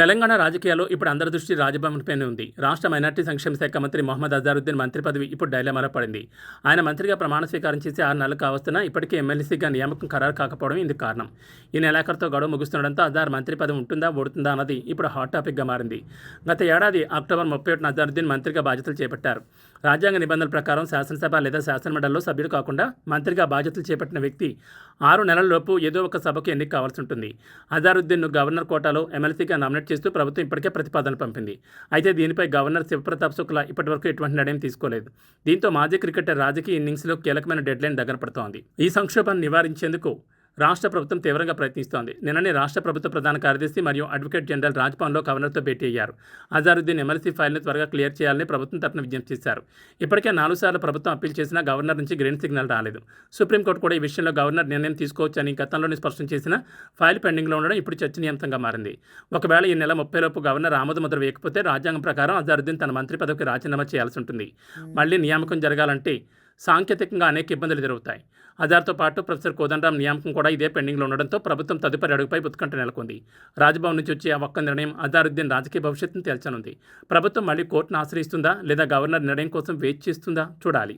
తెలంగాణ రాజకీయాల్లో ఇప్పుడు అందరి దృష్టి రాజ్భవన్పైనే ఉంది. రాష్ట్ర మైనార్టీ సంక్షేమ శాఖ మంత్రి మొహమ్మద్ అజారుద్దీన్ మంత్రి పదవి ఇప్పుడు డైలమాలో పడింది. ఆయన మంత్రిగా ప్రమాణ స్వీకారం చేసి 6 నెలలు కావస్తున్నా ఇప్పటికీ ఎమ్మెల్సీగా నియామకం ఖరారు కాకపోవడం ఇందుకు కారణం. ఈ నెలాఖరుతో గడువు ముగుస్తుండడంతో అజార్ మంత్రి పదవి ఉంటుందా ఓడుతుందా అన్నది ఇప్పుడు హాట్ టాపిక్గా మారింది. గత ఏడాది అక్టోబర్ 31న అజారుద్దీన్ మంత్రిగా బాధ్యతలు చేపట్టారు. రాజ్యాంగ నిబంధనల ప్రకారం శాసనసభ లేదా శాసనమండలిలో సభ్యుడు కాకుండా మంత్రిగా బాధ్యతలు చేపట్టిన వ్యక్తి 6 నెలలలోపు ఏదో ఒక సభకు ఎన్నిక కావాల్సి ఉంటుంది. అజారుద్దీన్ను గవర్నర్ కోటాలో ఎమ్మెల్సీగా నామినేట్ చేస్తూ ప్రభుత్వం ఇప్పటికే ప్రతిపాదన పంపింది. అయితే దీనిపై గవర్నర్ శివప్రతాప్ శుక్లా ఇప్పటివరకు ఎటువంటి నిర్ణయం తీసుకోలేదు. దీంతో మాజీ క్రికెటర్ రాజకీయ ఇన్నింగ్స్లో కీలకమైన డెడ్లైన్ దగ్గర పడుతోంది. ఈ సంక్షోభాన్ని నివారించేందుకు రాష్ట్ర ప్రభుత్వం తీవ్రంగా ప్రయత్నిస్తోంది. నిన్ననే రాష్ట్ర ప్రభుత్వ ప్రధాన కార్యదర్శి మరియు అడ్వకేట్ జనరల్ రాజ్భవన్లో గవర్నర్తో భేటీ అయ్యారు. అజారుద్దీన్ ఎమ్మెల్సీ ఫైల్ను త్వరగా క్లియర్ చేయాలని ప్రభుత్వం తరఫున విజ్ఞప్తి చేశారు. ఇప్పటికే 4 సార్లు ప్రభుత్వం అప్పీల్ చేసినా గవర్నర్ నుంచి గ్రీన్ సిగ్నల్ రాలేదు. సుప్రీంకోర్టు కూడా ఈ విషయంలో గవర్నర్ నిర్ణయం తీసుకోవచ్చని గతంలోనే స్పష్టం చేసిన ఫైల్ పెండింగ్లో ఉండడం ఇప్పుడు చర్చనీయాంశంగా మారింది. ఒకవేళ ఈ నెల 30 లోపు గవర్నర్ ఆమోదముద్ర వేయకపోతే రాజ్యాంగం ప్రకారం అజారుద్దీన్ తన మంత్రి పదవికి రాజీనామా చేయాల్సి ఉంటుంది. మళ్లీ నియామకం జరగాలంటే సాంకేతికంగా అనేక ఇబ్బందులు ఎదురవుతాయి. అజార్తో పాటు ప్రొఫెసర్ కోదండరాం నియామకం కూడా ఇదే పెండింగ్లో ఉండడంతో ప్రభుత్వం తదుపరి అడుగుపై ఉత్కంఠ నెలకొంది. రాజ్భవన్ నుంచి వచ్చే ఆ ఒక్క నిర్ణయం అజారుద్దీన్ రాజకీయ భవిష్యత్తును తేల్చనుంది. ప్రభుత్వం మళ్లీ కోర్టును ఆశ్రయిస్తుందా లేదా గవర్నర్ నిర్ణయం కోసం వెయిట్ చేస్తుందా చూడాలి.